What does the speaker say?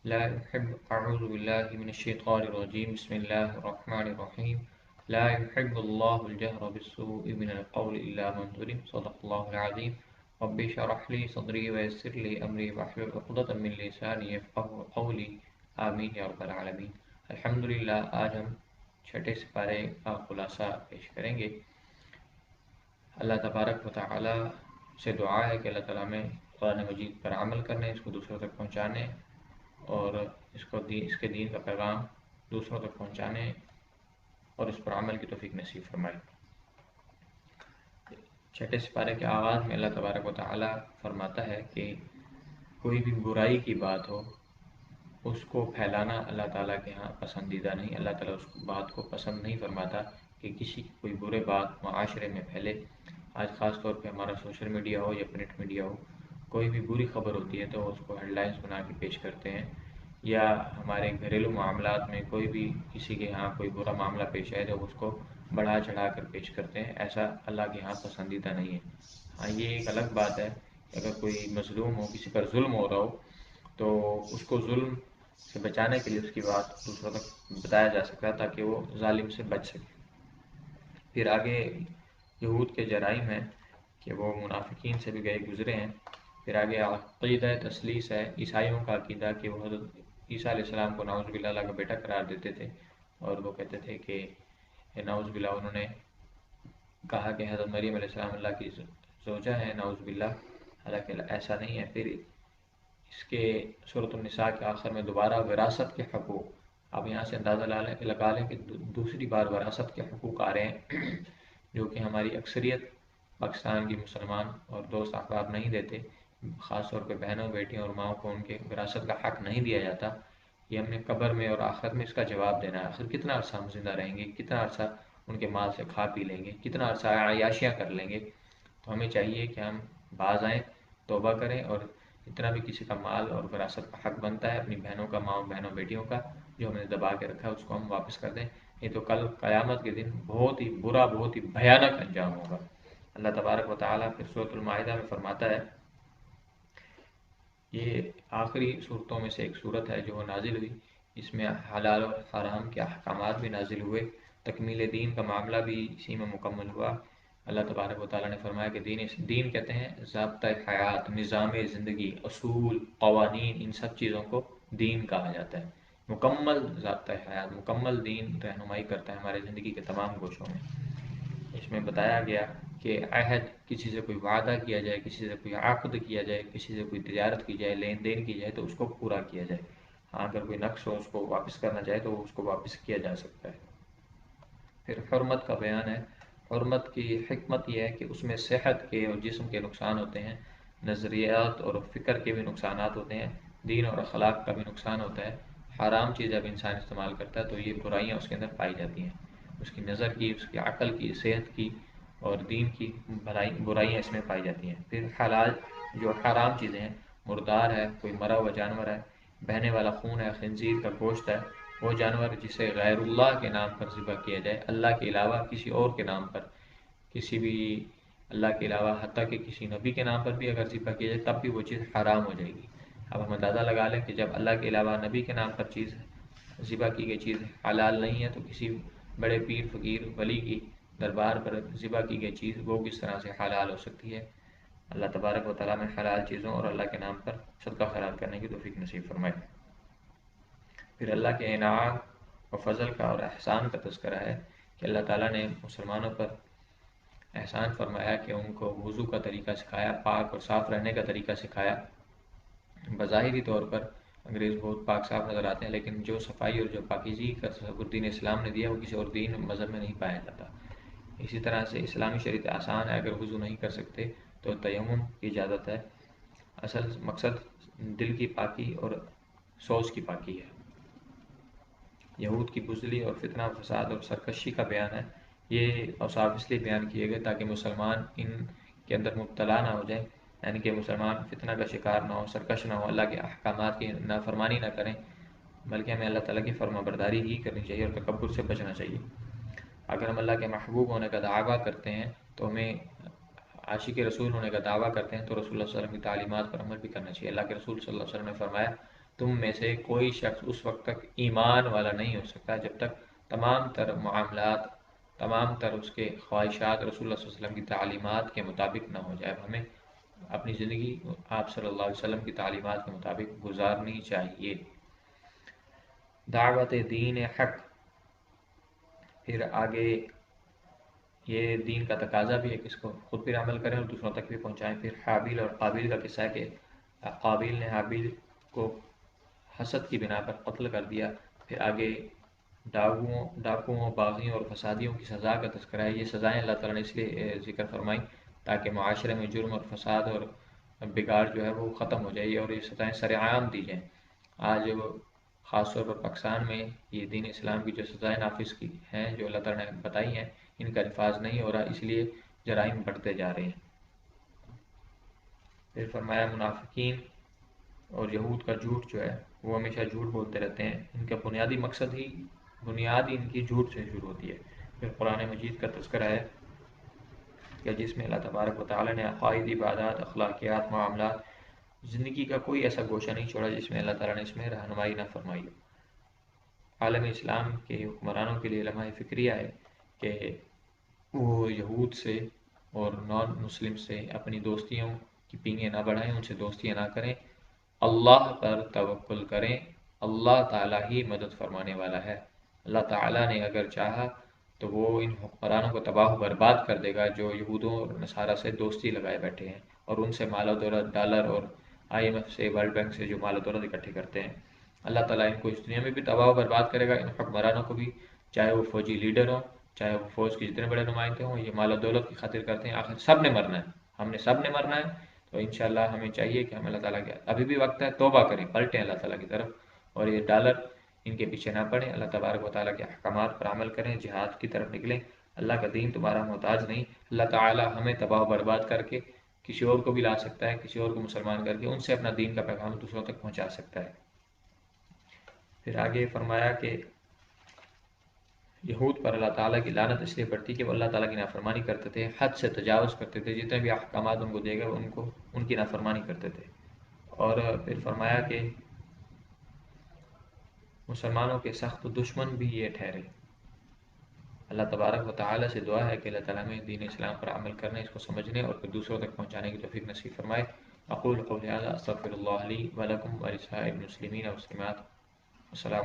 لا يحب أعوذ بالله من الشيطان الرجيم بسم الله الرحمن الرحيم لا يحب الله الجهر بالسوء من القول إلا من ظلم صدق الله العظيم رب اشرح لي صدري ويسر لي أمري واحلل عقدة من لساني يفقهوا قولي آمین یا رب العالمین۔ الحمدللہ آج ہم چھٹے سپارے کا خلاصہ پیش کریں گے۔ اللہ تبارک و تعالی سے دعا ہے کہ اللہ تعالیٰ میں قرآن مجید پر عمل کرنے، اس کو دوسروں تک پہنچانے اور اس کے دین کا پیغام دوسروں تک پہنچانے اور اس پر عمل کی توفیق نصیب فرمائے۔ چھٹے سپارے کے آغاز میں اللہ تبارک و تعالی فرماتا ہے کہ کوئی بھی برائی کی بات ہو اس کو پھیلانا اللہ تعالیٰ کے ہاں پسندیدہ نہیں۔ اللہ تعالیٰ اس بات کو پسند نہیں فرماتا کہ کسی کی کوئی برے بات معاشرے میں پھیلے۔ آج خاص طور پہ ہمارا سوشل میڈیا ہو یا پرنٹ میڈیا ہو، کوئی بھی بری خبر ہوتی ہے تو اس کو ہیڈ لائنز بنا کے پیش کرتے ہیں، یا ہمارے گھریلو معاملات میں کوئی بھی کسی کے ہاں کوئی برا معاملہ پیش آئے تو اس کو بڑھا چڑھا کر پیش کرتے ہیں۔ ایسا اللہ کے ہاں پسندیدہ نہیں ہے۔ ہاں یہ ایک الگ بات ہے کہ اگر کوئی مظلوم ہو، کسی پر ظلم ہو رہا ہو، تو اس کو ظلم سے بچانے کے لیے اس کی بات دوسروں تک بتایا جا سکتا ہے تاکہ وہ ظالم سے بچ سکے۔ پھر آگے یہود کے جرائم ہیں کہ وہ منافقین سے بھی گئے گزرے ہیں۔ پھر آگے عقیدہ تثلیث ہے، عیسائیوں کا عقیدہ کہ وہ حضرت عیسیٰ علیہ السلام کو نعوذ باللہ اللہ کا بیٹا قرار دیتے تھے، اور وہ کہتے تھے کہ نعوذ باللہ انہوں نے کہا کہ حضرت مریم علیہ السلام اللہ کی زوجہ ہے، نعوذ باللہ، حالانکہ ایسا نہیں ہے۔ پھر اس کے سورۃ النساء کے آخر میں دوبارہ وراثت کے حقوق، آپ یہاں سے اندازہ لگا لیں کہ دوسری بار وراثت کے حقوق آ رہے ہیں جو کہ ہماری اکثریت پاکستان کی مسلمان اور دوست احباب نہیں دیتے۔ خاص طور پہ بہنوں، بیٹیوں اور ماؤں کو ان کے وراثت کا حق نہیں دیا جاتا۔ یہ ہم نے قبر میں اور آخرت میں اس کا جواب دینا ہے۔ آخر کتنا عرصہ ہم زندہ رہیں گے، کتنا عرصہ ان کے مال سے کھا پی لیں گے، کتنا عرصہ عیاشیاں کر لیں گے۔ تو ہمیں چاہیے کہ ہم باز آئیں، توبہ کریں، اور جتنا بھی کسی کا مال اور وراثت کا حق بنتا ہے اپنی بہنوں کا، ماؤں بہنوں بیٹیوں کا، جو ہم نے دبا کے رکھا ہے اس کو ہم واپس کر دیں۔ یہ تو کل قیامت کے دن بہت ہی برا، بہت ہی بھیانک انجام ہوگا۔ اللہ تبارک و تعالیٰ پھر سورۃ المائدہ میں فرماتا ہے، یہ آخری صورتوں میں سے ایک صورت ہے جو نازل ہوئی، اس میں حلال اور حرام کے احکامات بھی نازل ہوئے، تکمیل دین کا معاملہ بھی اسی میں مکمل ہوا۔ اللہ تبارک و تعالیٰ نے فرمایا کہ دین کہتے ہیں ضابطۂ حیات، نظام زندگی، اصول، قوانین، ان سب چیزوں کو دین کہا جاتا ہے۔ مکمل ضابطۂ حیات، مکمل دین رہنمائی کرتا ہے ہمارے زندگی کے تمام گوشوں میں۔ اس میں بتایا گیا کہ عہد، کسی سے کوئی وعدہ کیا جائے، کسی سے کوئی عقد کیا جائے، کسی سے کوئی تجارت کی جائے، لین دین کی جائے تو اس کو پورا کیا جائے۔ ہاں اگر کوئی نقص ہو اس کو واپس کرنا چاہے تو اس کو واپس کیا جا سکتا ہے۔ پھر حرمت کا بیان ہے۔ حرمت کی حکمت یہ ہے کہ اس میں صحت کے اور جسم کے نقصان ہوتے ہیں، نظریات اور فکر کے بھی نقصانات ہوتے ہیں، دین اور اخلاق کا بھی نقصان ہوتا ہے۔ حرام چیز جب انسان استعمال کرتا ہے تو یہ برائیاں اس کے اندر پائی جاتی ہیں، اس کی نظر کی، اس کی عقل کی، صحت کی اور دین کی برائیاں اس میں پائی جاتی ہیں۔ پھر حلال جو حرام چیزیں ہیں، مردار ہے، کوئی مرا ہوا جانور ہے، بہنے والا خون ہے، خنزیر کا گوشت ہے، وہ جانور جسے غیر اللہ کے نام پر ذبح کیا جائے، اللہ کے علاوہ کسی اور کے نام پر، کسی بھی اللہ کے علاوہ حتیٰ کہ کسی نبی کے نام پر بھی اگر ذبح کیا جائے تب بھی وہ چیز حرام ہو جائے گی۔ اب ہم اندازہ لگا لیں کہ جب اللہ کے علاوہ نبی کے نام پر چیز ذبح کی گئی چیز حلال نہیں ہے تو کسی بڑے پیر، فقیر، ولی کی دربار پر ذبح کی گئی چیز وہ کس طرح سے حلال ہو سکتی ہے۔ اللہ تبارک و تعالیٰ میں حلال چیزوں اور اللہ کے نام پر صدقہ خیرات کرنے کی توفیق نصیب فرمائے۔ پھر اللہ کے انعام و فضل کا اور احسان کا تذکرہ ہے کہ اللہ تعالیٰ نے مسلمانوں پر احسان فرمایا کہ ان کو وضو کا طریقہ سکھایا، پاک اور صاف رہنے کا طریقہ سکھایا۔ بظاہری طور پر انگریز بہت پاک صاف نظر آتے ہیں، لیکن جو صفائی اور جو پاکیزگی کا تصور دین اسلام نے دیا وہ کسی اور دین مذہب میں نہیں پایا جاتا۔ اسی طرح سے اسلامی شریعت آسان ہے، اگر وضو نہیں کر سکتے تو تیمم کی اجازت ہے۔ اصل مقصد دل کی پاکی اور سوچ کی پاکی ہے۔ یہود کی بزدلی اور فتنہ فساد اور سرکشی کا بیان ہے۔ یہ اوصاف اس لیے بیان کیے گئے تاکہ مسلمان ان کے اندر مبتلا نہ ہو جائیں، یعنی کہ مسلمان فتنہ کا شکار نہ ہو، سرکش نہ ہو، اللہ کے احکامات کی نافرمانی نہ کریں، بلکہ ہمیں اللہ تعالیٰ کی فرما برداری ہی کرنی چاہیے اور تکبر سے بچنا چاہیے۔ اگر ہم اللہ کے محبوب ہونے کا دعویٰ کرتے ہیں تو ہمیں عاشق رسول ہونے کا دعویٰ کرتے ہیں تو رسول اللہ صلی اللہ علیہ وسلم کی تعلیمات پر عمل بھی کرنا چاہیے۔ اللہ کے رسول صلی اللہ علیہ وسلم نے فرمایا، تم میں سے کوئی شخص اس وقت تک ایمان والا نہیں ہو سکتا جب تک تمام تر معاملات، تمام تر اس کے خواہشات رسول اللہ صلی اللہ علیہ وسلم کی تعلیمات کے مطابق نہ ہو جائے۔ ہمیں اپنی زندگی آپ صلی اللہ علیہ وسلم کی تعلیمات کے مطابق گزارنی چاہیے۔ دعوت دین حق، پھر آگے یہ دین کا تقاضا بھی ہے کہ اس کو خود پر عمل کریں اور دوسروں تک بھی پہنچائیں۔ پھر حابیل اور قابیل کا قصہ ہے کہ قابیل نے حابیل کو حسد کی بنا پر قتل کر دیا۔ پھر آگے ڈاکوؤں، باغیوں اور فسادیوں کی سزا کا تذکرہ ہے۔ یہ سزائیں اللہ تعالیٰ نے اس لیے ذکر فرمائی تاکہ معاشرے میں جرم اور فساد اور بگاڑ جو ہے وہ ختم ہو جائے اور یہ سزائیں سرعام دی جائیں۔ آج خاص طور پر پاکستان میں یہ دین اسلام کی جو سزائیں نافذ کی ہیں، جو اللہ تعالیٰ نے بتائی ہیں، ان کا نفاذ نہیں ہو رہا، اس لیے جرائم بڑھتے جا رہے ہیں۔ پھر فرمایا منافقین اور یہود کا جھوٹ جو ہے وہ ہمیشہ جھوٹ بولتے رہتے ہیں، ان کا بنیادی مقصد ہی بنیاد ان کی جھوٹ سے شروع ہوتی ہے۔ پھر قرآن مجید کا تذکرہ ہے کہ جس میں اللہ تبارک و تعالیٰ نے عقائد، عبادات، اخلاقیات، معاملات، زندگی کا کوئی ایسا گوشہ نہیں چھوڑا جس میں اللہ تعالیٰ نے اس میں رہنمائی نہ فرمائی ہو۔ عالم اسلام کے حکمرانوں کے لیے لمحہ فکریہ ہے کہ وہ یہود سے اور نان مسلم سے اپنی دوستیوں کی پینگیں نہ بڑھائیں، ان سے دوستیاں نہ کریں، اللہ پر توکل کریں، اللہ تعالیٰ ہی مدد فرمانے والا ہے۔ اللہ تعالیٰ نے اگر چاہا تو وہ ان حکمرانوں کو تباہ و برباد کر دے گا جو یہودوں اور نصارہ سے دوستی لگائے بیٹھے ہیں اور ان سے مال و دولت، ڈالر اور IMF سے، ورلڈ بینک سے جو مال و دولت اکٹھے کرتے ہیں۔ اللہ تعالیٰ ان کو اس دنیا میں بھی تباہ و برباد کرے گا، ان حکمرانوں کو بھی، چاہے وہ فوجی لیڈر ہوں، چاہے وہ فوج کے جتنے بڑے نمائندے ہوں، یہ مال و دولت کی خاطر کرتے ہیں۔ آخر سب نے مرنا ہے، ہم نے سب نے مرنا ہے، تو انشاءاللہ ہمیں چاہیے کہ ہم اللہ تعالیٰ کے ابھی بھی وقت ہے، توبہ کریں، پلٹیں اللہ تعالیٰ کی طرف اور یہ ڈالر ان کے پیچھے نہ پڑیں، اللہ تبارک و تعالیٰ کے احکامات پر عمل کریں، جہاد کی طرف نکلیں۔ اللہ کا دین تمہارا محتاج نہیں، اللہ تعالیٰ ہمیں تباہ و برباد کر کے کسی اور کو بھی لا سکتا ہے، کسی اور کو مسلمان کر کے ان سے اپنا دین کا پیغام دوسروں تک پہنچا سکتا ہے۔ پھر آگے فرمایا کہ یہود پر اللہ تعالیٰ کی لعنت اس لیے پڑتی کہ وہ اللہ تعالیٰ کی نافرمانی کرتے تھے، حد سے تجاوز کرتے تھے، جتنے بھی احکامات ان کو دے گئے ان کی نافرمانی کرتے تھے۔ اور پھر فرمایا کہ مسلمانوں کے سخت دشمن بھی یہ ٹھہرے۔ اللہ تبارک و تعالیٰ سے دعا ہے کہ اللہ تعالیٰ میں دین اسلام پر عمل کرنے، اس کو سمجھنے اور پھر دوسروں تک پہنچانے کی توفیق نصیب فرمائے۔ اقول قولی ھذا استغفر اللہ لی ولکم ولسائر المسلمین والمسلمات۔ السلام